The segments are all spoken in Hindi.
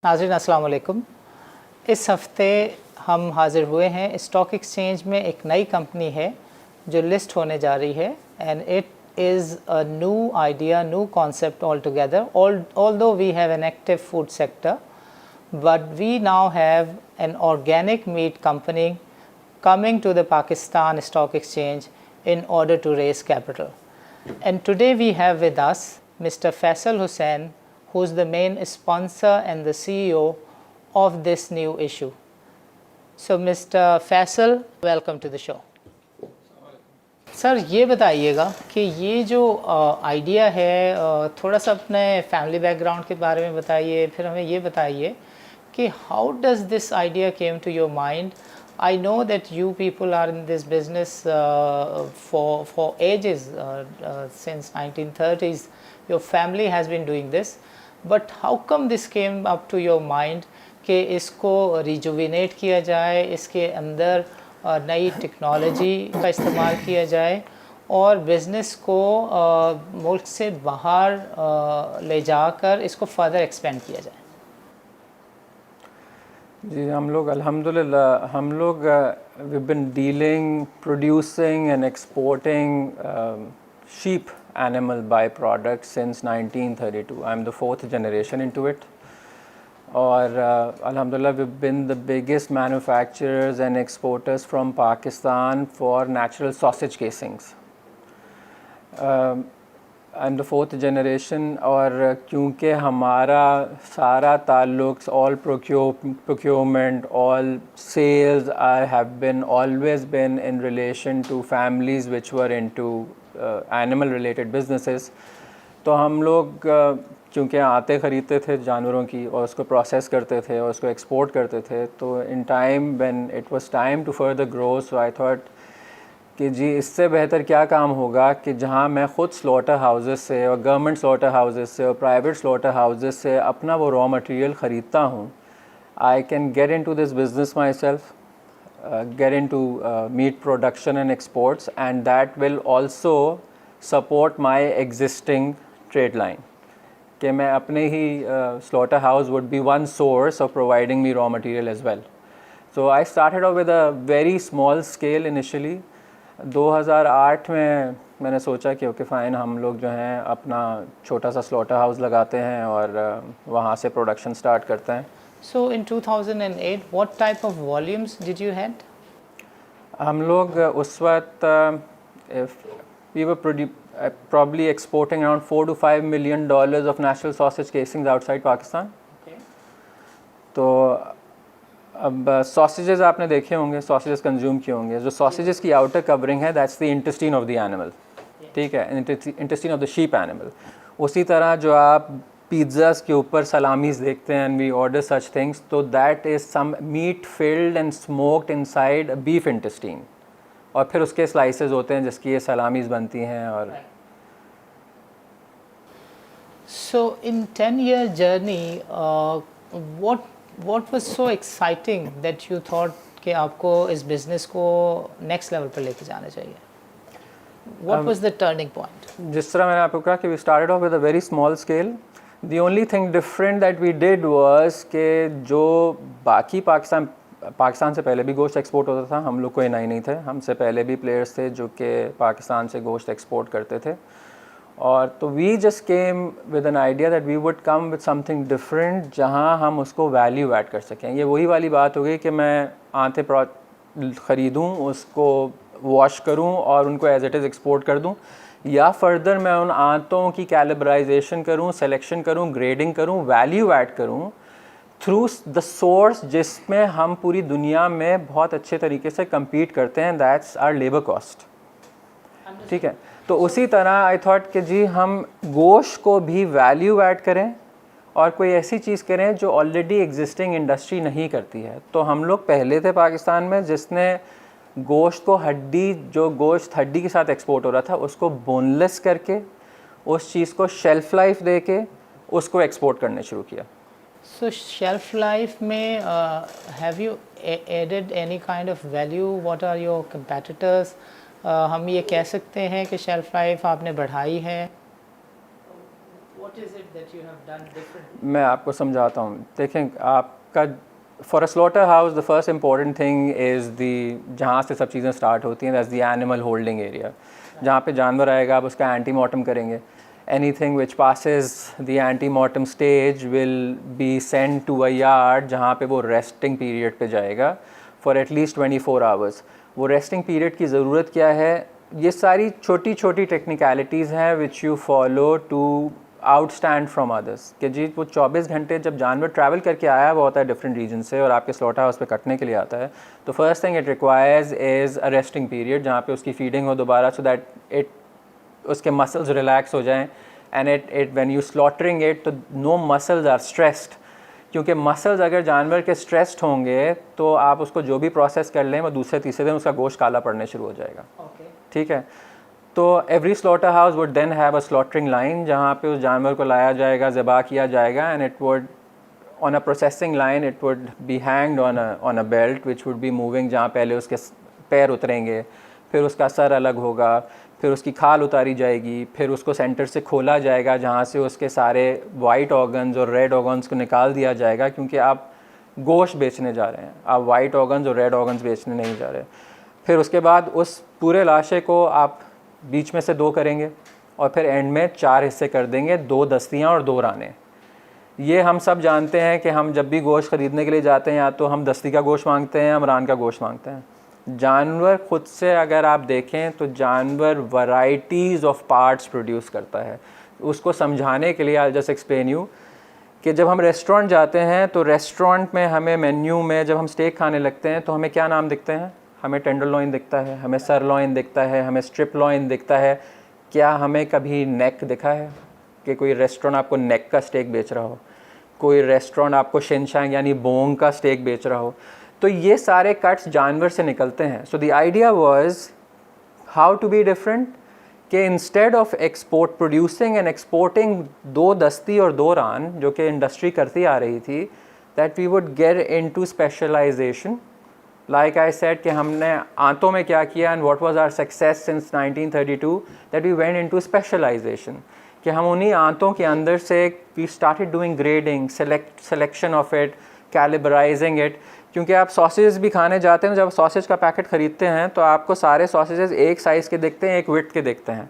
नाज़रीन अस्सलाम वालेकुम। इस हफ़्ते हम हाज़िर हुए हैं स्टॉक एक्सचेंज में एक नई कंपनी है जो लिस्ट होने जा रही है and it is a new idea, new concept altogether. Although we have an active food sector, but we now have an organic meat company coming to the Pakistan Stock Exchange in order to raise capital. And today we have with us Mr. Faisal Hussain, who is the main sponsor and the CEO of this new issue. So Mr. Faisal, welcome to the show. Sir ये बताइएगा कि ये जो आइडिया है, थोड़ा सा अपने फैमिली बैकग्राउंड के बारे में बताइए, फिर हमें ये बताइए कि how does this idea came to your mind. I know that you people are in this business for ages, since 1930s. Your family has been doing this, but how come this came up to your mind कि इसको रिजुविनेट किया जाए, इसके अंदर नई टेक्नोलॉजी का इस्तेमाल किया जाए और बिज़नेस को मुल्क से बाहर ले जाकर इसको फर्दर एक्सपेंड किया जाए? जी हम लोग अल्हम्दुलिल्लाह हम लोग we been dealing producing and exporting sheep animal byproducts since 1932. I'm the fourth generation into it. और अल्हम्दुलिल्लाह we've been the biggest manufacturers and exporters from Pakistan for natural sausage casings. I'm the fourth generation और क्योंकि हमारा सारा ताल्लुक all procurement, all sales have been always been in relation to families which were into animal related businesses. तो हम लोग क्योंकि आते ख़रीदते थे जानवरों की और उसको प्रोसेस करते थे और उसको एक्सपोर्ट करते थे, तो in time when it was time to further grow, so I thought कि जी इससे बेहतर क्या काम होगा कि जहां मैं ख़ुद स्लॉटर हाउसेस से और गवर्नमेंट स्लॉटर हाउसेस से और प्राइवेट स्लॉटर हाउसेस से अपना वो रॉ मटेरियल ख़रीदता हूं. I can get into this business my self, get into meat production and exports, and that will also support my existing trade line. कि मैं अपने ही slaughter house would be one source of providing me raw material as well. So I started off with a very small scale initially. 2008 में मैंने सोचा कि ओके फाइन हम लोग जो हैं अपना छोटा सा slaughter house लगाते हैं और वहाँ से प्रोडक्शन स्टार्ट करते हैं. So in 2008, what type of volumes did you had? हम लोग उस वक्त we were probably exporting around $4 to $5 million of natural sausage casings outside Pakistan. Okay. तो अब sausages आपने देखे होंगे, sausages कंज्यूम किए होंगे. जो sausages की outer covering है, that's the intestine of the animal. ठीक है, intestine of the sheep animal. उसी तरह जो आप पिज़्ज़ास के ऊपर सलामीज़ देखते हैं and we order such things, तो that is some meat filled and smoked inside a beef intestine. और फिर उसके स्लाइसेस होते हैं जिसकी ये सलामीज़ बनती हैं. और So in 10-year journey, what was so exciting that you thought कि आपको इस बिज़नेस को नेक्स्ट लेवल पर लेके जाना चाहिए? What was the turning point? जिस तरह मैंने आपको कहा कि we started off with a very small scale. The only thing different that we did was कि जो बाकी पाकिस्तान से पहले भी गोश्त एक्सपोर्ट होता था, हम लोग कोई नए नहीं थे. हमसे पहले भी प्लेयर्स थे जो कि पाकिस्तान से गोश्त एक्सपोर्ट करते थे. और तो we just came with an idea that we would come with something different जहां हम उसको वैल्यू ऐड कर सकें. ये वही वाली बात हो गई कि मैं आंतें ख़रीदूँ, उसको वॉश करूँ और उनको एज इट इज़ एक्सपोर्ट कर दूँ, या फर्दर मैं उन आंतों की कैलिब्राइजेशन करूँ, सिलेक्शन करूँ, ग्रेडिंग करूँ, वैल्यू ऐड करूँ थ्रू द सोर्स जिसमें हम पूरी दुनिया में बहुत अच्छे तरीके से compete करते हैं. That's our labour cost. ठीक है, तो उसी तरह आई थॉट कि जी हम गोश्त को भी वैल्यू ऐड करें और कोई ऐसी चीज़ करें जो ऑलरेडी एग्जिस्टिंग इंडस्ट्री नहीं करती है. तो हम लोग पहले थे पाकिस्तान में जिसने गोश्त को जो गोश्त हड्डी के साथ एक्सपोर्ट हो रहा था उसको बोनलेस करके उस चीज़ को शेल्फ लाइफ दे के उसको एक्सपोर्ट करने शुरू किया. So shelf life में have you added any kind of value? What are your competitors? हम ये कह सकते हैं कि shelf life आपने बढ़ाई है. What What is it that you have done differently? मैं आपको समझाता हूँ। देखें, आपका for a slaughter house the first important thing is the, जहाँ से सब चीज़ें स्टार्ट होती हैं, that's the animal holding area. जहाँ पे जानवर आएगा आप उसका एंटीमॉर्टम करेंगे। Anything which passes the antemortem stage will be send to a yard, जहाँ पे वो रेस्टिंग पीरियड पे जाएगा फॉर एटलीस्ट 24 आवर्स। वो रेस्टिंग पीरियड की ज़रूरत क्या है? ये सारी छोटी छोटी टेक्निकलिटीज़ हैं which you follow to outstand from others. कि जी वो 24 घंटे जब जानवर ट्रैवल करके आया हुआ होता है डिफरेंट रीजन से और आपके स्लॉटर हाउस पे कटने के लिए आता है, तो first thing it requires is a resting period, जहाँ पे उसकी फीडिंग हो दोबारा, सो दैट इट उसके मसल्स रिलैक्स हो जाएं। And it when you slaughtering it, तो नो मसल्स आर स्ट्रेस्ड, क्योंकि मसल्स अगर जानवर के स्ट्रेस्ड होंगे तो आप उसको जो भी प्रोसेस कर लें वो दूसरे तीसरे दिन उसका गोश्त काला पड़ने शुरू हो जाएगा। ठीक है, तो every slaughter house would then have a slaughtering line, जहाँ पे उस जानवर को लाया जाएगा, ज़बा किया जाएगा, and it would on a processing line it would be hanged on a belt which would be moving, जहाँ पहले उसके पैर उतरेंगे, फिर उसका सर अलग होगा, फिर उसकी खाल उतारी जाएगी, फिर उसको सेंटर से खोला जाएगा, जहाँ से उसके सारे वाइट ऑर्गन्स और रेड ऑर्गन्स को निकाल दिया जाएगा, क्योंकि आप गोश्त बेचने जा रहे हैं, आप वाइट ऑर्गन्स और रेड ऑर्गन्स बेचने नहीं जा रहे। फिर उसके बाद उस पूरे लाशे को आप बीच में से 2 करेंगे और फिर एंड में 4 हिस्से कर देंगे, 2 दस्तियाँ और 2 राने। ये हम सब जानते हैं कि हम जब भी गोश्त ख़रीदने के लिए जाते हैं, या तो हम दस्ती का गोश्त मांगते हैं, हम रान का गोश्त मांगते हैं। जानवर खुद से अगर आप देखें तो जानवर वैरायटीज़ ऑफ पार्ट्स प्रोड्यूस करता है। उसको समझाने के लिए आई जस्ट एक्सप्लेन यू कि जब हम रेस्टोरेंट जाते हैं तो रेस्टोरेंट में हमें मेन्यू में जब हम स्टेक खाने लगते हैं तो हमें क्या नाम दिखते हैं? हमें टेंडरलॉइन दिखता है, हमें सरलॉइन दिखता है, हमें स्ट्रिप लॉइन दिखता है। क्या हमें कभी नेक दिखा है कि कोई रेस्टोरेंट आपको नेक का स्टेक बेच रहा हो? कोई रेस्टोरेंट आपको शिनशांग यानी बोंग का स्टेक बेच रहा हो? तो ये सारे कट्स जानवर से निकलते हैं। So the idea was how to be different, कि instead of export producing and exporting 2 दस्ती और 2 रान जो कि इंडस्ट्री करती आ रही थी, that we would get into specialisation. Like I said कि हमने आंतों में क्या किया, and what was our success since 1932, that we went into specialisation, कि हम उन्हीं आंतों के अंदर से we started doing grading, selection of it, calibrating it. क्योंकि आप सॉसेज भी खाने जाते हैं, जब सॉसेज का पैकेट ख़रीदते हैं तो आपको सारे सॉसेजेस एक साइज़ के दिखते हैं, एक विड्थ के दिखते हैं।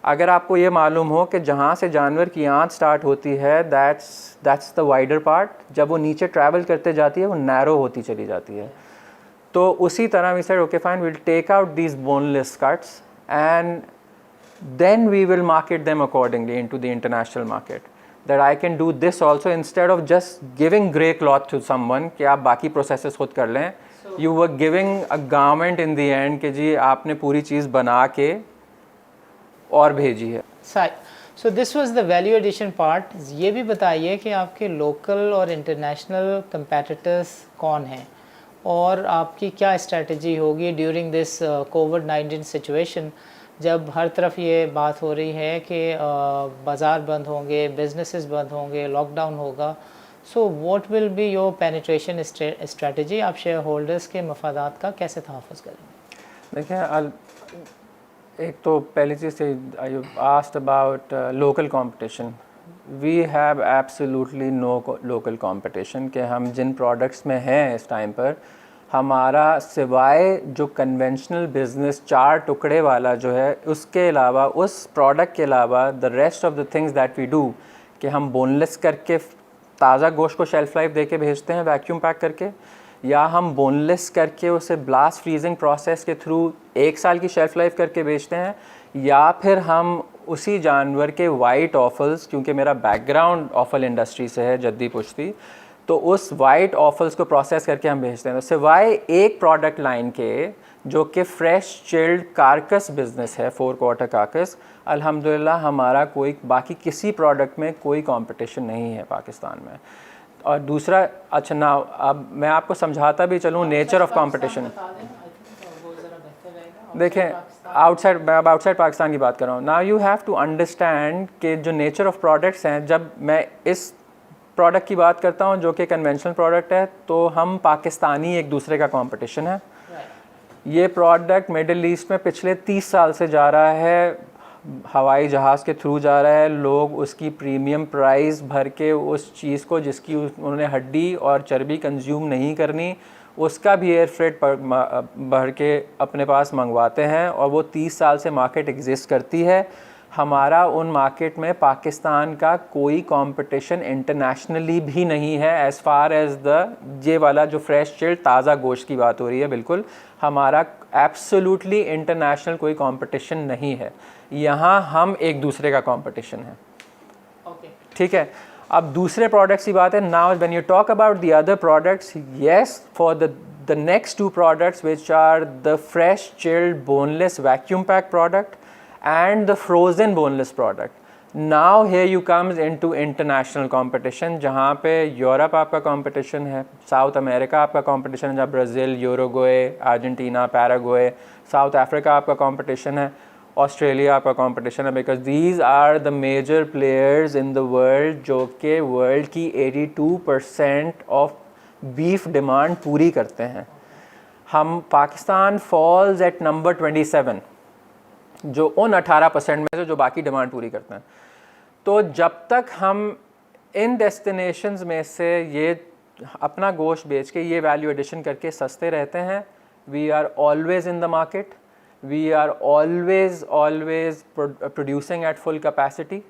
अगर आपको ये मालूम हो कि जहाँ से जानवर की आंत स्टार्ट होती है दैट्स द वाइडर पार्ट, जब वो नीचे ट्रैवल करते जाती है वो नैरो होती चली जाती है। तो उसी तरह we said okay fine, will take out these boneless cuts and then we will market them accordingly into the international market, that I can do this also instead of just giving grey cloth to someone कि आप बाकी processes खुद कर लें। You were giving a garment in the end कि जी आपने पूरी चीज़ बना के और भेजी है। So this was the value addition part। ये भी बताइए कि आपके local और international competitors कौन हैं और आपकी क्या strategy होगी during this COVID-19 situation, जब हर तरफ ये बात हो रही है कि बाज़ार बंद होंगे, बिजनेसेस बंद होंगे, लॉकडाउन होगा। So what will be your penetration strategy? आप शेयर होल्डर्स के मफादात का कैसे तहफ़्फ़ुज़ करेंगे? देखिए, एक तो पहली चीज़ से you asked about local competition. We have absolutely no local competition, कि हम जिन प्रोडक्ट्स में हैं इस टाइम पर, हमारा सिवाय जो कन्वेंशनल बिज़नेस 4 टुकड़े वाला जो है, उसके अलावा, उस प्रोडक्ट के अलावा the rest of the things that we do, कि हम बोनलेस करके ताज़ा गोश्त को शेल्फ़ लाइफ दे के भेजते हैं वैक्यूम पैक करके, या हम बोनलेस करके उसे ब्लास्ट फ्रीजिंग प्रोसेस के थ्रू 1 साल की शेल्फ़ लाइफ करके बेचते हैं, या फिर हम उसी जानवर के वाइट ऑफल्स, क्योंकि मेरा बैकग्राउंड ऑफल इंडस्ट्री से है, जद्दी पुश्ती, तो उस वाइट ऑफल्स को प्रोसेस करके हम भेजते हैं। तो सिवाय एक प्रोडक्ट लाइन के जो कि फ्रेश चिल्ड कारकस बिज़नेस है, 4 क्वार्टर कारकस, अल्हम्दुलिल्लाह हमारा कोई बाकी किसी प्रोडक्ट में कोई कंपटीशन नहीं है पाकिस्तान में। और दूसरा, अच्छा ना अब मैं आपको समझाता भी चलूँ नेचर ऑफ कंपटीशन। देखें, आउटसाइड पाकिस्तान की बात कर रहा हूँ। Now you have to understand कि जो नेचर ऑफ प्रोडक्ट्स हैं, जब मैं इस प्रोडक्ट की बात करता हूँ जो कि कन्वेंशनल प्रोडक्ट है, तो हम पाकिस्तानी एक दूसरे का कंपटीशन है। ये प्रोडक्ट मिडिल ईस्ट में पिछले 30 साल से जा रहा है, हवाई जहाज़ के थ्रू जा रहा है, लोग उसकी प्रीमियम प्राइस भर के उस चीज़ को जिसकी उन्होंने हड्डी और चर्बी कंज्यूम नहीं करनी उसका भी एयर फ्रेट भर के अपने पास मंगवाते हैं, और वो 30 साल से मार्केट एग्जिस्ट करती है। हमारा उन मार्केट में पाकिस्तान का कोई कंपटीशन इंटरनेशनली भी नहीं है एज़ फार एज़ ये वाला जो फ्रेश चिल्ड ताज़ा गोश्त की बात हो रही है, बिल्कुल हमारा एब्सोल्युटली इंटरनेशनल कोई कंपटीशन नहीं है। यहाँ हम एक दूसरे का कंपटीशन है। ठीक है, अब दूसरे प्रोडक्ट्स की बात है। Now when you talk about the other products, yes, for the next two products which are the fresh chilled boneless vacuum pack product and the frozen boneless product. Now here you comes into international competition, जहाँ पे यूरोप आपका competition है, साउथ अमेरिका आपका competition है, जहाँ Brazil, Uruguay, Argentina, Paraguay, south Africa आपका competition है, ऑस्ट्रेलिया आपका competition है, because these are the major players in the world जो कि वर्ल्ड की 82% of beef demand पूरी करते हैं। हम पाकिस्तान falls at number 27 जो उन 18% में से जो बाकी डिमांड पूरी करते हैं। तो जब तक हम इन डेस्टिनेशंस में से ये अपना गोश्त बेच के ये वैल्यू एडिशन करके सस्ते रहते हैं, we are always in the market, we are always producing at full capacity.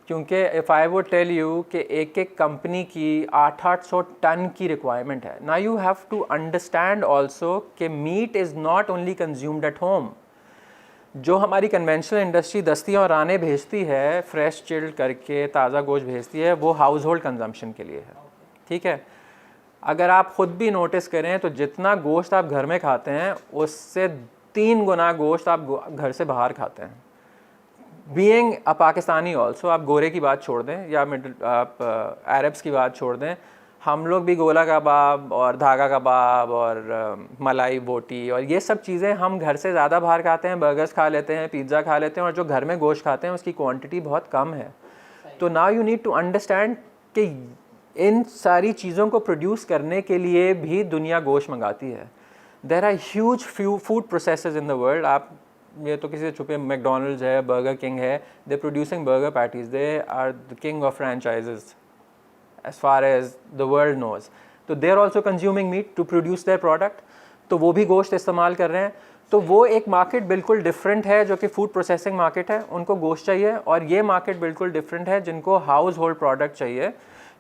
क्योंकि if I would tell you कि एक एक कंपनी की 800 टन की रिक्वायरमेंट है। Now you have to understand also कि meat is not only consumed at home. जो हमारी कन्वेंशनल इंडस्ट्री दस्तियाँ और राने भेजती है, फ्रेश चिल्ड करके ताज़ा गोश्त भेजती है, वो हाउस होल्ड कंजम्पशन के लिए है। ठीक है, अगर आप ख़ुद भी नोटिस करें तो जितना गोश्त आप घर में खाते हैं उससे 3 गुना गोश्त आप घर से बाहर खाते हैं। बीइंग अ पाकिस्तानी ऑल्सो, आप गोरे की बात छोड़ दें या आप अरब्स की बात छोड़ दें, हम लोग भी गोला कबाब और धागा कबाब और मलाई बोटी और ये सब चीज़ें हम घर से ज़्यादा बाहर खाते हैं। बर्गर्स खा लेते हैं, पिज़्ज़ा खा लेते हैं, और जो घर में गोश्त खाते हैं उसकी क्वांटिटी बहुत कम है। तो now you need to understand कि इन सारी चीज़ों को प्रोड्यूस करने के लिए भी दुनिया गोश्त मंगाती है। There are huge food processes in the world. आप ये तो किसी से छुपे, मैकडोनल्ड्स है, बर्गर किंग है, they producing burger patties, they are the king of franchises as far as the world knows. तो they are also consuming meat to produce their product, तो वो भी गोश्त इस्तेमाल कर रहे हैं। तो वो एक मार्केट बिल्कुल डिफरेंट है जो कि फूड प्रोसेसिंग मार्केट है, उनको गोश्त चाहिए, और ये मार्केट बिल्कुल डिफरेंट है जिनको हाउस होल्ड प्रोडक्ट चाहिए।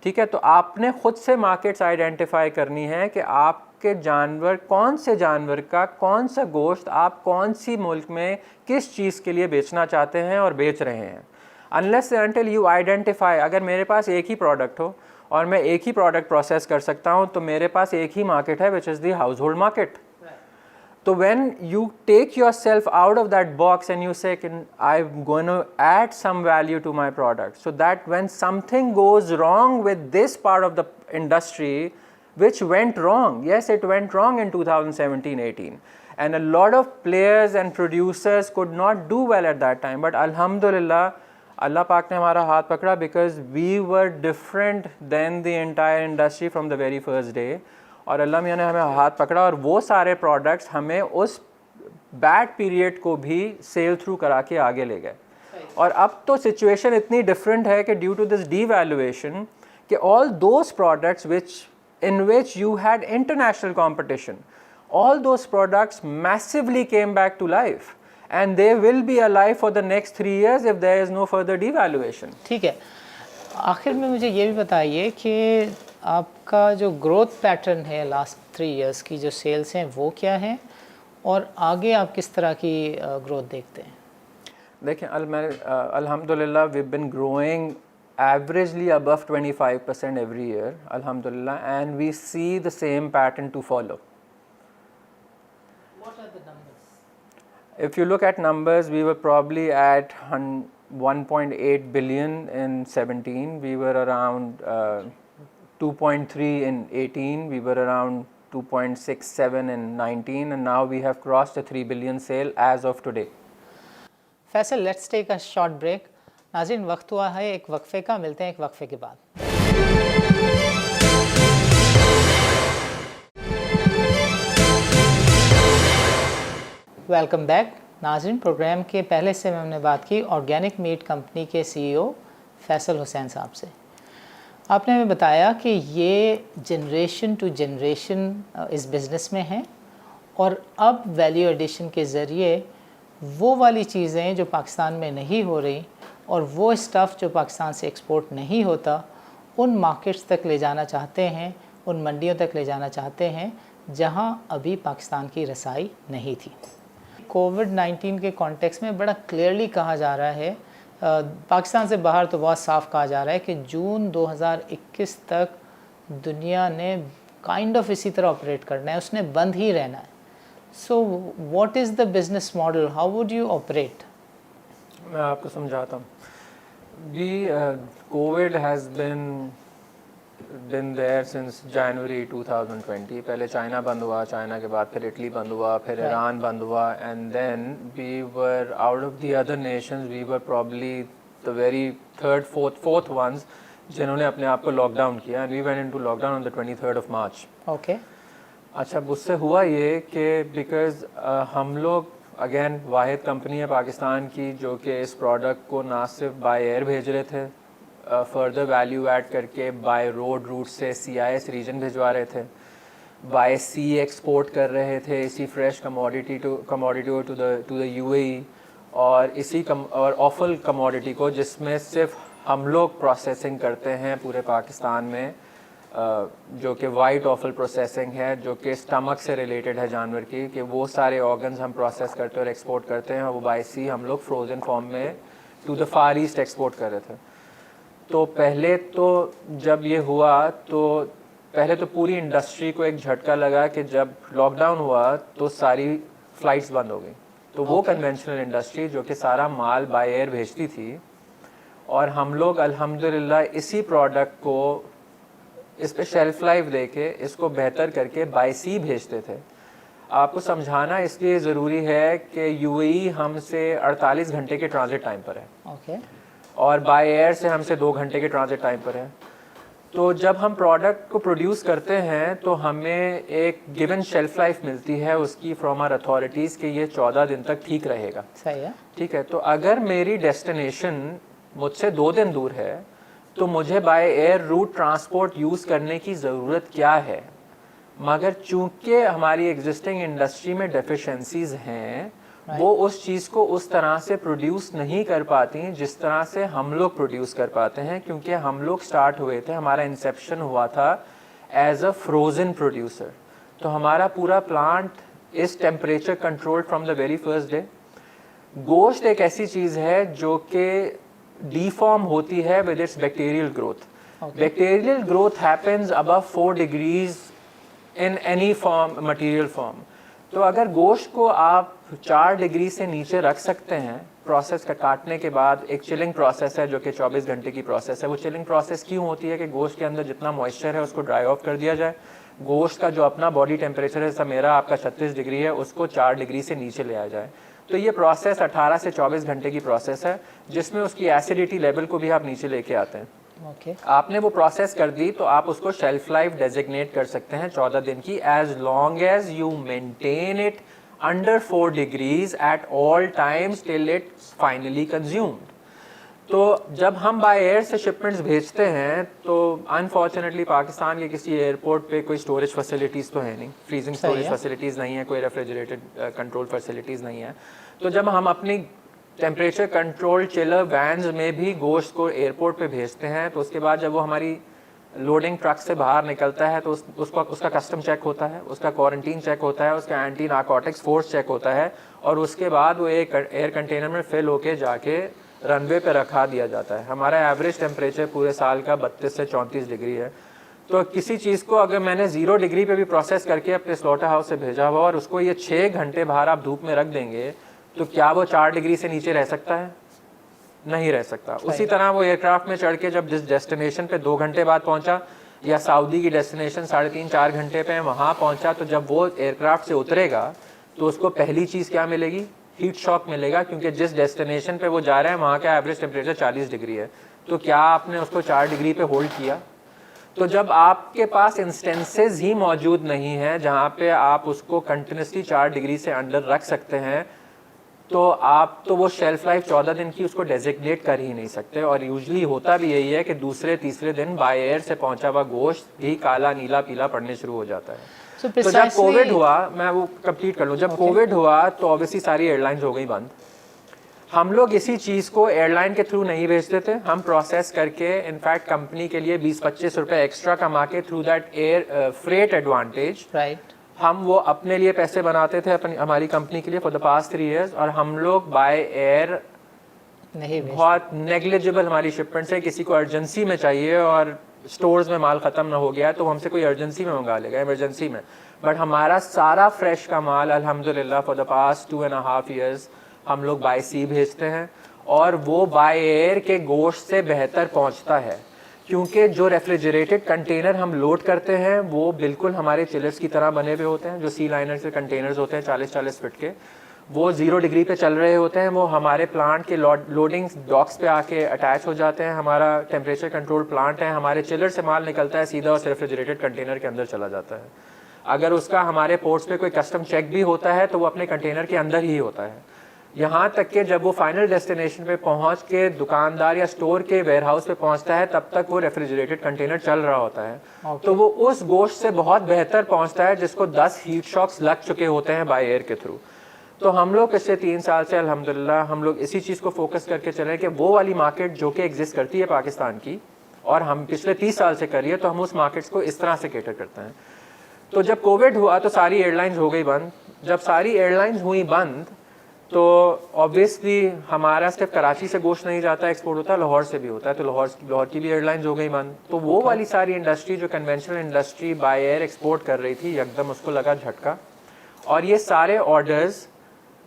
ठीक है, तो आपने ख़ुद से मार्केट्स आइडेंटिफाई करनी है कि आपके जानवर, कौन से जानवर का कौन सा गोश्त आप कौन सी मुल्क में किस चीज़ के लिए बेचना चाहते हैं और बेच रहे हैं। अनलेस अनटिल यू आइडेंटिफाई, अगर मेरे पास एक ही प्रोडक्ट हो और मैं एक ही प्रोडक्ट प्रोसेस कर सकता हूँ, तो मेरे पास एक ही मार्केट है which is the household market. तो when you take yourself out of that box and you say I am going to add some value to my product, so that when something goes wrong with this part of the industry which went wrong, yes, it went wrong in 2017-18, and a lot of players and producers could not do well at that time, but alhamdulillah अल्लाह पाक ने हमारा हाथ पकड़ा, because we were different than the entire industry from the very first day, और अल्लाह मियाँ ने हमें हाथ पकड़ा और वो सारे प्रोडक्ट्स हमें उस बैड पीरियड को भी सेल थ्रू करा के आगे ले गए। और अब तो सिचुएशन इतनी डिफरेंट है कि ड्यू टू दिस डीवैल्यूएशन कि all those products in which you had international competition, all those products massively came back to life, and they will be alive for the next 3 years if there is no further devaluation. ठीक है, आखिर में मुझे ये भी बताइए कि आपका जो ग्रोथ पैटर्न है लास्ट 3 years की जो सेल्स हैं वो क्या हैं, और आगे आप किस तरह की ग्रोथ देखते हैं? देखिए, अल्हम्दुलिल्लाह we have been growing averagely above 25% every year, alhamdulillah, and we see the same pattern to follow. What are the numbers? If you look at numbers, we were probably at 1.8 billion in 17, we were around 2.3 in 18, we were around 2.67 in 19, and now we have crossed the 3 billion sale as of today. Faisal, let's take a short break. नाज़रीन, वक्त हुआ है एक वक्फे का, मिलते हैं एक वक्फे के बाद। Welcome back. नाज़रीन, प्रोग्राम के पहले से हमने बात की ऑर्गेनिक मीट कंपनी के सीईओ फैसल हुसैन साहब से। आपने हमें बताया कि ये जनरेशन टू जनरेशन इस बिज़नेस में है और अब वैल्यू एडिशन के ज़रिए वो वाली चीज़ें जो पाकिस्तान में नहीं हो रही और वो स्टफ़ जो पाकिस्तान से एक्सपोर्ट नहीं होता उन मार्केट्स तक ले जाना चाहते हैं, उन मंडियों तक ले जाना चाहते हैं जहां अभी पाकिस्तान की रसाई नहीं थी। कोविड-19 के कॉन्टेक्स्ट में बड़ा क्लियरली कहा जा रहा है, पाकिस्तान से बाहर तो बहुत साफ कहा जा रहा है कि जून 2021 तक दुनिया ने काइंड ऑफ इसी तरह ऑपरेट करना है, उसने बंद ही रहना है। So what is the business model, how would you operate? मैं आपको समझाता हूँ। जी, COVID has been there since January 2020। पहले चाइना बंद हुआ, चाइना के बाद फिर इटली बंद हुआ, फिर ईरान बंद हुआ, and then we were out of the other nations, we were probably the very third fourth ones जिन्होंने अपने आप को लॉकडाउन किया, and we went into lockdown on the 23rd of March। Okay. अच्छा, उससे हुआ ये कि बिकॉज़ हम लोग अगेन वाहिद कंपनी है पाकिस्तान की जो कि इस प्रोडक्ट को ना सिर्फ बाय एयर भेज रहे थे, फर्दर वैल्यू ऐड करके बाय रोड रूट से CIS रीजन भिजवा रहे थे, बाय सी एक्सपोर्ट कर रहे थे इसी fresh commodity to the UAE, और इसी और ऑफल कमोडिटी को जिसमें सिर्फ हम लोग प्रोसेसिंग करते हैं पूरे पाकिस्तान में, जो कि वाइट ऑफल प्रोसेसिंग है, जो कि स्टमक से रिलेटेड है जानवर की, कि वो सारे ऑर्गन्स हम प्रोसेस करते और एक्सपोर्ट करते हैं, और वो बाय सी हम लोग फ्रोज़न फॉर्म में to the far east export कर रहे थे। तो पहले तो जब ये हुआ तो पहले तो पूरी इंडस्ट्री को एक झटका लगा कि जब लॉकडाउन हुआ तो सारी फ़्लाइट्स बंद हो गई। तो वो कन्वेंशनल इंडस्ट्री जो कि सारा माल बाय एयर भेजती थी, और हम लोग अल्हम्दुलिल्लाह इसी प्रोडक्ट को इस पे शेल्फ लाइफ देके इसको बेहतर करके बाय सी भेजते थे। आपको समझाना इसलिए ज़रूरी है कि UAE हमसे 48 घंटे के ट्रांजिट टाइम पर है, ओके, और बाय एयर से हमसे 2 घंटे के ट्रांजिट टाइम पर है। तो जब हम प्रोडक्ट को प्रोड्यूस करते हैं तो हमें एक गिवन शेल्फ लाइफ मिलती है उसकी फ्रॉम आवर अथॉरिटीज़ कि ये 14 दिन तक ठीक रहेगा। सही है। ठीक है, तो अगर मेरी डेस्टिनेशन मुझसे 2 दिन दूर है तो मुझे by air root transport use करने की ज़रूरत क्या है, मगर चूंकि हमारी एग्जिस्टिंग इंडस्ट्री में डेफिशिएंसीज हैं, वो उस चीज़ को उस तरह से प्रोड्यूस नहीं कर पाती जिस तरह से हम लोग प्रोड्यूस कर पाते हैं, क्योंकि हम लोग स्टार्ट हुए थे, हमारा इंसेप्शन हुआ था एज अ फ्रोज़न प्रोड्यूसर। तो हमारा पूरा प्लांट इस temperature control from the very first day. गोश्त एक ऐसी चीज़ है जो कि डिफॉर्म होती है with its bacterial growth. Bacterial growth happens above 4 degrees in any form, material form. तो अगर गोश्त को आप 4 डिग्री से नीचे रख सकते हैं, प्रोसेस का काटने के बाद एक चिलिंग प्रोसेस है जो कि 24 घंटे की प्रोसेस है। वो चिलिंग प्रोसेस क्यों होती है कि गोश्त के अंदर जितना मॉइस्चर है उसको ड्राई ऑफ कर दिया जाए, गोश्त का जो अपना बॉडी टेम्परेचर है, जैसा मेरा आपका 36 डिग्री है, उसको 4 डिग्री से नीचे ले आया जाए। तो ये प्रोसेस 18 से 24 घंटे की प्रोसेस है जिसमें उसकी एसिडिटी लेवल को भी आप नीचे लेके आते हैं। आपने वो प्रोसेस कर दी तो आप उसको शेल्फ लाइफ डेजिग्नेट कर सकते हैं 14 दिन की, as long as you maintain it under 4 degrees at all times till it's finally consumed. तो जब हम बाय एयर से शिपमेंट्स भेजते हैं तो अनफॉर्चुनेटली पाकिस्तान के किसी एयरपोर्ट पे कोई स्टोरेज फैसिलिटीज़ तो है नहीं, फ्रीजिंग स्टोरेज फैसिलिटीज़ नहीं है, कोई रेफ्रिजरेटेड कंट्रोल फैसिलिटीज़ नहीं है। तो जब हम अपनी टेम्परेचर कंट्रोल चिलर वैन्स में भी गोश्त को एयरपोर्ट पे भेजते हैं, तो उसके बाद जब वो हमारी लोडिंग ट्रक से बाहर निकलता है तो उसका कस्टम चेक होता है, उसका क्वारंटीन चेक होता है, उसका एंटी नारकोटिक्स फोर्स चेक होता है, और उसके बाद वो एक एयर कंटेनर में फिल होके जाके रनवे पे रखा दिया जाता है। हमारा एवरेज टेम्परेचर पूरे साल का 32 से 34 डिग्री है। तो किसी चीज़ को अगर मैंने 0 डिग्री पे भी प्रोसेस करके अपने स्लॉटर हाउस से भेजा हुआ और उसको ये 6 घंटे बाहर आप धूप में रख देंगे, तो क्या वो 4 डिग्री से नीचे रह सकता है? नहीं रह सकता। उसी तरह वो एयरक्राफ्ट में चढ़ के जब जिस डेस्टिनेशन पे 2 घंटे बाद पहुंचा, या सऊदी की डेस्टिनेशन 3.5-4 घंटे पे वहाँ पहुंचा, तो जब वो एयरक्राफ्ट से उतरेगा तो उसको पहली चीज़ क्या मिलेगी? हीट शॉक मिलेगा, क्योंकि जिस डेस्टिनेशन पे वो जा रहा है वहाँ का एवरेज टेम्परेचर 40 डिग्री है। तो क्या आपने उसको 4 डिग्री पे होल्ड किया? तो जब आपके पास इंस्टेंसेस ही मौजूद नहीं है जहाँ पे आप उसको कंटिन्यूसली 4 डिग्री से अंडर रख सकते हैं, तो आप तो वो शेल्फ लाइफ 14 दिन की उसको डेजिग्नेट कर ही नहीं सकते, और यूजली होता भी यही है कि दूसरे तीसरे दिन बाय एयर से पहुंचा हुआ गोश्त भी काला नीला पीला पड़ने शुरू हो जाता है। So तो जब precisely- कोविड हुआ, मैं वो कंप्लीट कर लूँ, जब कोविड हुआ तो ऑब्वियसली सारी एयरलाइंस हो गई बंद। हम लोग इसी चीज़ को एयरलाइन के थ्रू नहीं भेजते थे, हम प्रोसेस करके इनफैक्ट कंपनी के लिए 20-25 रुपए एक्स्ट्रा कमा के through that air freight advantage right हम वो अपने लिए पैसे बनाते थे अपनी हमारी कंपनी के लिए फॉर द पास्ट 3 इयर्स। और हम लोग बाय एयर नहीं भेज बहुत नेग्लिजिबल हमारी शिपमेंट्स है, किसी को अर्जेंसी में चाहिए और स्टोर्स में माल खत्म ना हो गया है तो हमसे कोई अर्जेंसी में मंगा लेगा, इमरजेंसी में। बट हमारा सारा फ्रेश का माल अल्हम्दुलिल्लाह फॉर द पास्ट 2.5 इयर्स हम लोग बाय सी भेजते हैं, और वो बाय एयर के गोश्त से बेहतर पहुंचता है, क्योंकि जो रेफ्रिजरेटेड कंटेनर हम लोड करते हैं वो बिल्कुल हमारे चिलर्स की तरह बने हुए होते हैं। जो सी लाइनर के कंटेनर्स होते हैं 40-40 फीट के, वो 0 डिग्री पे चल रहे होते हैं। वो हमारे प्लांट के लोडिंग डॉक्स पे आके अटैच हो जाते हैं। हमारा टेम्परेचर कंट्रोल प्लांट है, हमारे चिलर से माल निकलता है सीधा उस रेफ्रिजरेटेड कंटेनर के अंदर चला जाता है। अगर उसका हमारे पोर्ट्स पे कोई कस्टम चेक भी होता है तो वो अपने कंटेनर के अंदर ही होता है। यहाँ तक कि जब वो फाइनल डेस्टिनेशन पे पहुँच के दुकानदार या स्टोर के वेयरहाउस पे पहुँचता है तब तक वो रेफ्रिजरेटेड कंटेनर चल रहा होता है। तो वो उस गोश्त से बहुत बेहतर पहुँचता है जिसको 10 हीट शॉक्स लग चुके होते हैं बाय एयर के थ्रू। तो हम लोग पिछले 3 साल से अल्हम्दुलिल्लाह हम लोग इसी चीज़ को फोकस करके चल रहे हैं कि वो वाली मार्केट जो कि एग्जिस्ट करती है पाकिस्तान की, और हम पिछले 30 साल से कर रही है, तो हम उस मार्केट्स को इस तरह से केटर करते हैं। तो जब कोविड हुआ तो सारी एयरलाइंस हो गई बंद। जब सारी एयरलाइंस हुई बंद तो ऑब्वियसली हमारा सिर्फ कराची से गोश्त नहीं जाता, एक्सपोर्ट होता है, लाहौर से भी होता है। तो लाहौर की भी एयरलाइंस हो गई बंद। तो वो वाली सारी इंडस्ट्री जो conventional industry by air export कर रही थी, एकदम उसको लगा झटका, और ये सारे ऑर्डर्स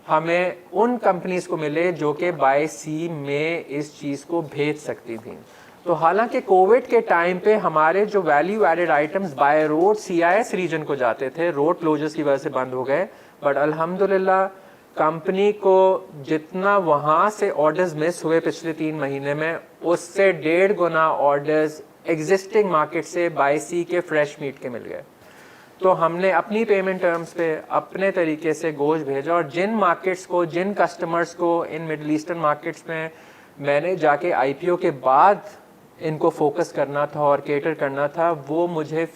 हमें उन कंपनीज को मिले जो कि बाय सी में इस चीज़ को भेज सकती थी। तो हालांकि कोविड के टाइम पे हमारे जो value added items by road CIS region को जाते थे, रोड क्लोजर्स की वजह से बंद हो गए। बट अल्हम्दुलिल्लाह कंपनी को जितना वहाँ से ऑर्डर्स मिस हुए पिछले 3 महीने में, उससे 1.5 गुना ऑर्डर्स एग्जिस्टिंग मार्केट से बाय सी के फ्रेश मीट के मिल गए। तो हमने अपनी पेमेंट टर्म्स पे अपने तरीके से गोश्त भेजा, और जिन मार्केट्स को, जिन कस्टमर्स को इन मिडल ईस्टर्न मार्केट्स में मैंने जाके IPO के बाद इनको फोकस करना था और केटर करना था, वो मुझे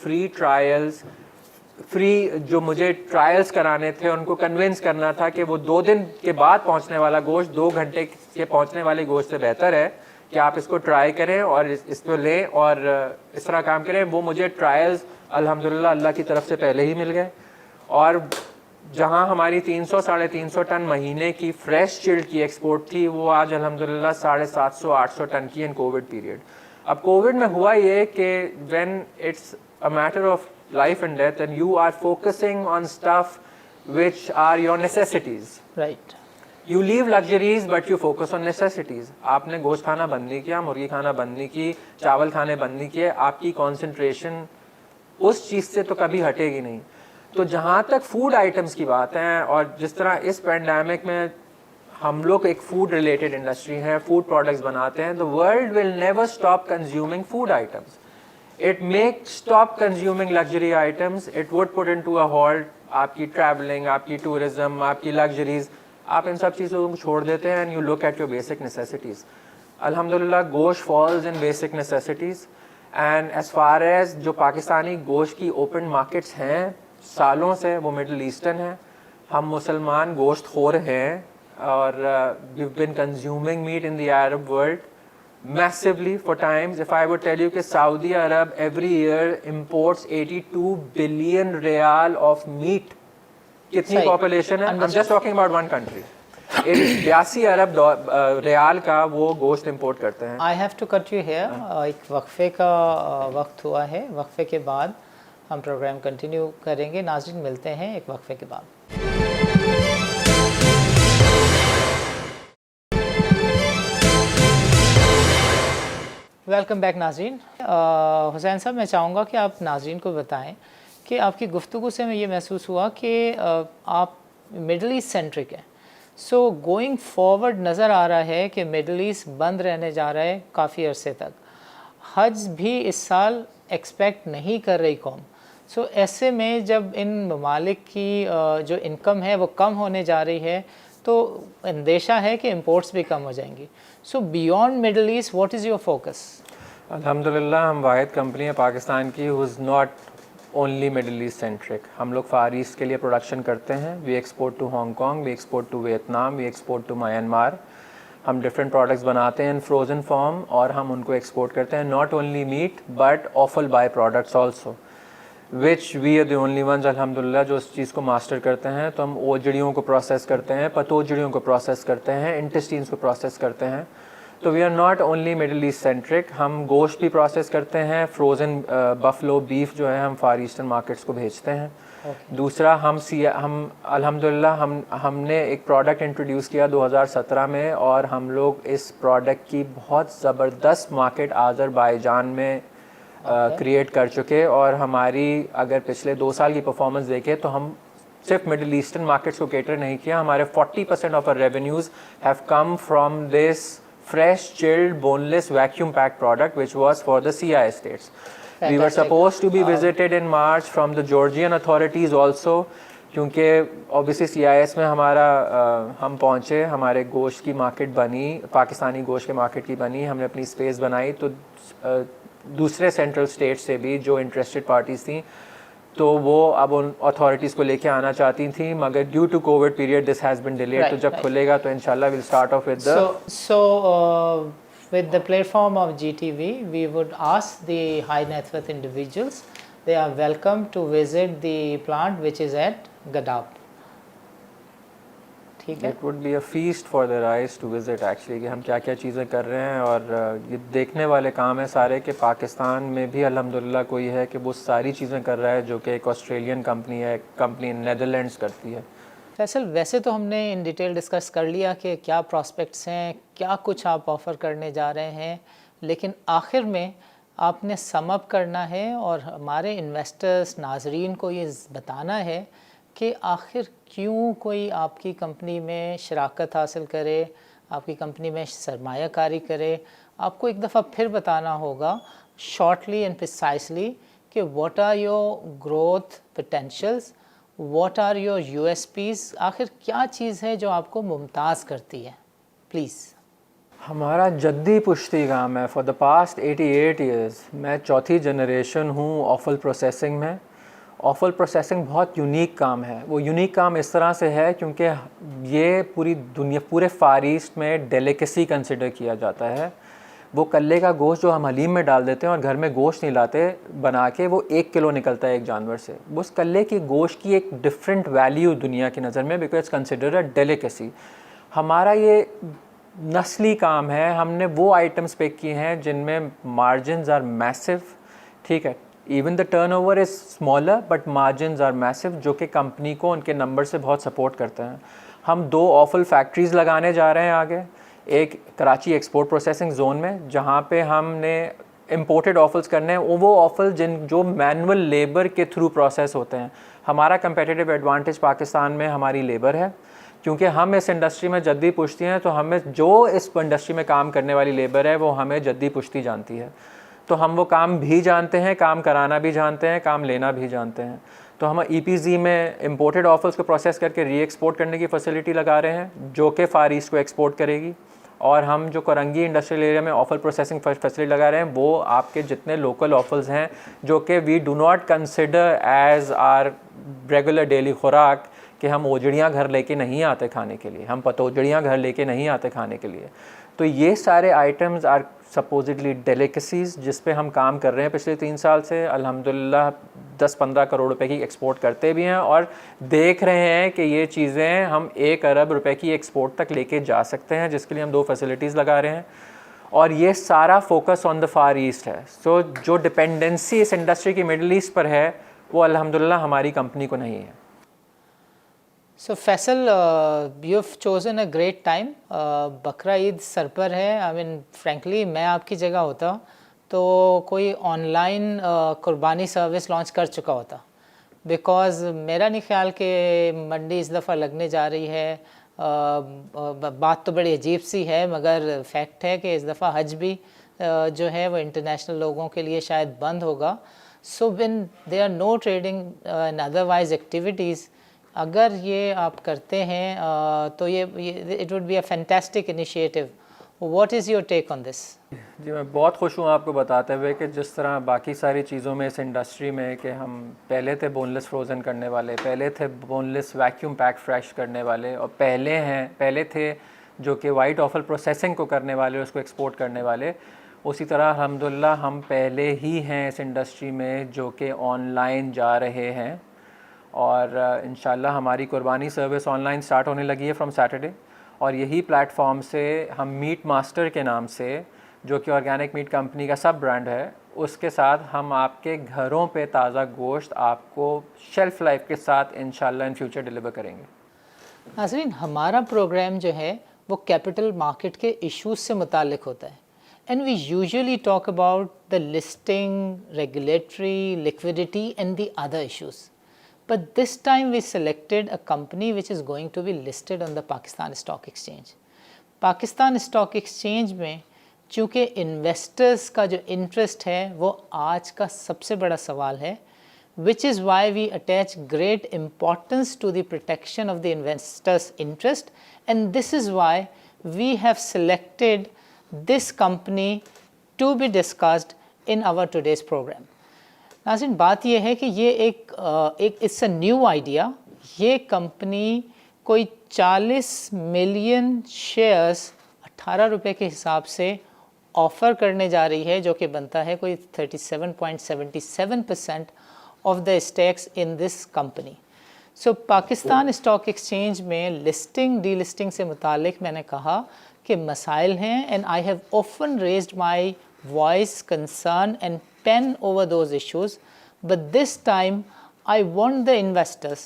जो मुझे ट्रायल्स कराने थे, उनको कन्विंस करना था कि वो 2 दिन के बाद पहुंचने वाला गोश्त 2 घंटे के पहुंचने वाले गोश्त से बेहतर है कि आप इसको ट्राई करें और इसको लें और इस तरह काम करें। वो मुझे ट्रायल्स अल्हम्दुलिल्लाह अल्लाह की तरफ से पहले ही मिल गए, और जहां हमारी 300-350 टन महीने की फ्रेश चिल्ड की एक्सपोर्ट थी, वो आज अल्हम्दुलिल्लाह 750-800 टन की इन कोविड पीरियड। अब कोविड में हुआ ये कि when it's a matter of life and death and you are focusing on stuff which are your necessities, right, you leave luxuries but you focus on necessities। आपने गोश्त खाना बंद नहीं किया, मुर्गी खाना बंद नहीं की, चावल खाने बंद नहीं किए, आपकी कंसंट्रेशन उस चीज़ से तो कभी हटेगी नहीं। तो जहाँ तक फूड आइटम्स की बात है, और जिस तरह इस पैंडेमिक में हम लोग एक फूड रिलेटेड इंडस्ट्री है, फूड प्रोडक्ट्स बनाते हैं, the world will never stop consuming food items। It may stop consuming luxury items, it would put into a halt आपकी traveling, आपकी tourism, आपकी luxuries, आप इन सब चीज़ों को छोड़ देते हैं and you look at your basic necessities। अल्हम्दुलिल्लाह गोश्त falls in basic necessities, and as far as जो पाकिस्तानी गोश्त की open markets हैं सालों से, वो मिडल ईस्टर्न है। हम मुसलमान गोश्त खोर हैं, और we've been consuming meat in the Arab world massively for times। If I would tell you कि Saudi Arab every year imports 82 billion riyal of meat, कितनी population है? I'm just talking about one country। 82 अरब रियाल का वो गोश्त इंपोर्ट करते हैं। I have to cut you here। एक वक्फे का वक्त हुआ है, वक्फे के बाद हम प्रोग्राम कंटिन्यू करेंगे। नाज़रीन मिलते हैं एक वक्फे के बाद। वेलकम बैक नाज़रीन। हुसैन साहब, मैं चाहूँगा कि आप नाज़रीन को बताएं कि आपकी गुफ्तगू से मैं ये महसूस हुआ कि आप मिडल ईस्ट सेंट्रिक हैं। सो गोइंग फॉरवर्ड नज़र आ रहा है कि मिडल ईस्ट बंद रहने जा रहा है काफ़ी अरसे तक। हज भी इस साल एक्सपेक्ट नहीं कर रही कौम। सो ऐसे में जब इन ममालिक की जो इनकम है वो कम होने जा रही है, तो अंदेशा है कि इंपोर्ट्स भी कम हो जाएंगी। So beyond middle east what is your focus? अल्हम्दुलिल्लाह हम वाहिद कंपनी है पाकिस्तान की who is not only middle east centric. हम लोग फार ईस्ट के लिए प्रोडक्शन करते हैं। We export to Hong Kong, we export to Vietnam, we export to Myanmar. हम डिफरेंट प्रोडक्ट्स बनाते हैं इन फ्रोज़न फॉर्म और हम उनको एक्सपोर्ट करते हैं। Not only meat but offal by products also, which we are the only ones अल्हम्दुलिल्लाह जो उस चीज़ को मास्टर करते हैं। तो हम ओजड़ियों को प्रोसेस करते हैं, पतोजड़ियों को प्रोसेस करते हैं, इंटेस्टीन्स को प्रोसेस करते हैं। तो we are not only middle east centric, हम गोश्त भी प्रोसेस करते हैं। फ्रोज़न बफलो बीफ जो है हम फार ईस्टर्न मार्केट्स को भेजते हैं। दूसरा हम अल्हम्दुलिल्लाह हमने एक प्रोडक्ट इंट्रोड्यूस किया 2017 में और हम लोग इस प्रोडक्ट की बहुत ज़बरदस्त मार्केट आज़रबाईजान में क्रिएट कर चुके। और हमारी अगर पिछले 2 साल की परफॉर्मेंस देखें तो हम सिर्फ मिडल ईस्टर्न मार्केट्स को केटर नहीं किया, हमारे 40% of our revenues have come from this fresh chilled boneless vacuum packed product which was for the CI states. We were supposed to be visited in March from the Georgian authorities also, क्योंकि obviously CIS में हमारा हम पहुँचे, हमारे गोश्त की मार्केट बनी, पाकिस्तानी गोश्त के मार्केट की बनी, हमने अपनी स्पेस बनाई। तो दूसरे सेंट्रल स्टेट से भी जो इंटरेस्टेड पार्टीज़ थी तो वो अब उन अथॉरिटीज़ को लेके आना चाहती थी, मगर due to covid period this has been delayed. तो जब खुलेगा तो इंशाल्लाह will start off with the with the platform of GTV, we would ask the high net worth individuals, they are welcome to visit the plant which is at Gadab. ठीक है? It would be a feast for their eyes to visit actually कि हम क्या क्या चीज़ें कर रहे हैं। और ये देखने वाले काम है सारे कि पाकिस्तान में भी अल्हम्दुलिल्लाह कोई है कि वो सारी चीज़ें कर रहा है जो कि एक ऑस्ट्रेलियन कंपनी है, कंपनी नेदरलैंड्स करती है। फैसल, वैसे तो हमने इन डिटेल डिस्कस कर लिया कि क्या प्रॉस्पेक्ट्स हैं, क्या कुछ आप ऑफ़र करने जा रहे हैं, लेकिन आखिर में आपने सम अप करना है और हमारे इन्वेस्टर्स नाजरीन को ये बताना है कि आखिर क्यों कोई आपकी कंपनी में शराकत हासिल करे, आपकी कंपनी में सरमायाकारी करे। आपको एक दफ़ा फिर बताना होगा शॉर्टली एंड प्रिसाइसली कि what are your growth potentials, what are your USPs, आखिर क्या चीज़ है जो आपको मुमताज़ करती है। प्लीज़। हमारा जद्दी पुश्ती काम है। फॉर द पास्ट 88 ईयर्स मैं चौथी जनरेशन हूँ ऑफल प्रोसेसिंग में। ऑफल प्रोसेसिंग बहुत यूनिक काम है। वो यूनिक काम इस तरह से है क्योंकि ये पूरी दुनिया, पूरे फार ईस्ट में डेलिकेसी कंसिडर किया जाता है। वो कल्ले का गोश्त जो हम हलीम में डाल देते हैं और घर में गोश्त नहीं लाते बना के, वो 1 किलो निकलता है एक जानवर से। उस कल्ले की गोश्त की एक डिफरेंट वैल्यू दुनिया की नज़र में, बिकॉज कंसिडर अ डेलिकेसी। हमारा ये नस्ली काम है। हमने वो आइटम्स पिक किए हैं जिनमें मार्जिन्स आर मैसिव, ठीक है। Even the turnover is smaller but margins are massive, जो कि कंपनी को उनके नंबर से बहुत सपोर्ट करते हैं। हम 2 ऑफल फैक्ट्रीज़ लगाने जा रहे हैं आगे। एक कराची एक्सपोर्ट प्रोसेसिंग जोन में, जहाँ पे हमने इंपोर्टेड ऑफल्स करने हैं, वो ऑफल जो मैनुअल लेबर के थ्रू प्रोसेस होते हैं। हमारा कंपेटिटिव एडवांटेज पाकिस्तान में हमारी लेबर है, क्योंकि हम इस इंडस्ट्री में जद्दी पुश्ती हैं। तो हमें जो इस इंडस्ट्री में काम करने वाली लेबर है वो हमें जद्दी पुश्ती जानती है। तो हम वो काम भी जानते हैं, काम कराना भी जानते हैं, काम लेना भी जानते हैं। तो हम EPZ में इंपोर्टेड ऑफल्स को प्रोसेस करके री एक्सपोर्ट करने की फैसिलिटी लगा रहे हैं, जो कि फार ईस्ट को एक्सपोर्ट करेगी। और हम जो करंगी इंडस्ट्रियल एरिया में ऑफल प्रोसेसिंग फैसिलिटी लगा रहे हैं, वो आपके जितने लोकल ऑफल्स हैं जो कि we do not consider as are regular daily खुराक, कि हम ओजड़ियाँ घर लेके नहीं आते खाने के लिए, हम पतोजड़ियाँ घर लेके नहीं आते खाने के लिए। तो ये सारे आइटम्स आर सपोजिटली डेलिकेसीज़ जिस पे हम काम कर रहे हैं पिछले 3 साल से। अल्हम्दुलिल्लाह 10-15 करोड़ रुपए की एक्सपोर्ट करते भी हैं और देख रहे हैं कि ये चीज़ें हम 1 अरब रुपए की एक्सपोर्ट तक लेके जा सकते हैं, जिसके लिए हम 2 फैसिलिटीज़ लगा रहे हैं। और ये सारा focus on the far east है। सो जो डिपेंडेंसी इस इंडस्ट्री की मिडल ईस्ट पर है, वो अल्हम्दुलिल्लाह हमारी कंपनी को नहीं है। So Faisal, you've chosen a great time. बकरा ईद सर पर है। I mean, frankly, मैं आपकी जगह होता तो कोई ऑनलाइन कुर्बानी सर्विस लॉन्च कर चुका होता, बिकॉज़ मेरा नहीं ख्याल कि मंडी इस दफ़ा लगने जा रही है। बात तो बड़ी अजीब सी है, मगर फैक्ट है कि इस दफ़ा हज भी जो है वो इंटरनेशनल लोगों के लिए शायद बंद होगा। So when there are no trading and otherwise activities, अगर ये आप करते हैं तो ये it would be a fantastic initiative. What is your take on this? जी मैं बहुत खुश हूँ आपको बताते हुए कि जिस तरह बाकी सारी चीज़ों में इस इंडस्ट्री में कि हम पहले थे बोनलेस फ्रोज़न करने वाले, पहले थे बोनलेस वैक्यूम पैक फ्रेश करने वाले, और पहले थे जो कि वाइट ऑफल प्रोसेसिंग को करने वाले, उसको एक्सपोर्ट करने वाले. उसी तरह अल्हम्दुलिल्लाह हम पहले ही हैं इस इंडस्ट्री में जो कि ऑनलाइन जा रहे हैं, और इंशाल्लाह हमारी कुर्बानी सर्विस ऑनलाइन स्टार्ट होने लगी है फ्रॉम सैटरडे. और यही प्लेटफॉर्म से हम मीट मास्टर के नाम से, जो कि ऑर्गेनिक मीट कंपनी का सब ब्रांड है, उसके साथ हम आपके घरों पे ताज़ा गोश्त आपको शेल्फ़ लाइफ के साथ इंशाल्लाह इन फ्यूचर डिलीवर करेंगे. नाज़रीन, हमारा प्रोग्राम जो है वो कैपिटल मार्केट के इश्यूज से मुतालिक होता है. And we usually talk about the listing, regulatory, liquidity and the other issues. But this time we selected a company which is going to be listed on the Pakistan Stock Exchange. Pakistan Stock Exchange में चूँकि इन्वेस्टर्स का जो इंटरेस्ट है वो आज का सबसे बड़ा सवाल है, which is why we attach great importance to the protection of the investors' interest, and this is why we have selected this company to be discussed in our today's program. नाज़रीन, बात यह है कि ये एक इट्स अ न्यू आइडिया. ये कंपनी कोई 40 मिलियन शेयर्स 18 रुपये के हिसाब से ऑफ़र करने जा रही है, जो कि बनता है कोई 37.77% of the stakes in this company. So Pakistan stock exchange में लिस्टिंग डी लिस्टिंग से मुतालिक मैंने कहा कि मसाइल हैं, and I have often raised my voice, concern and pen over those issues, but this time I want the investors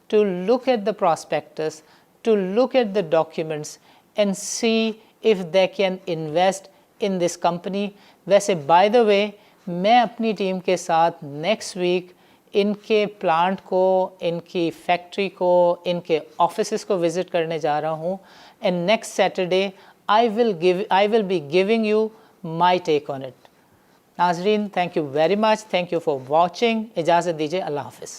to look at the prospectus, to look at the documents and see if they can invest in this company. वैसे by the way मैं अपनी टीम के साथ next week इनके प्लांट को, इनकी फैक्ट्री को, इनके ऑफिसेस को विज़िट करने जा रहा हूँ, and next Saturday I will be giving you my take on it. नाज़रीन, thank you very much. Thank you for watching. इजाज़त दीजिए. अल्लाह हाफ़िज़.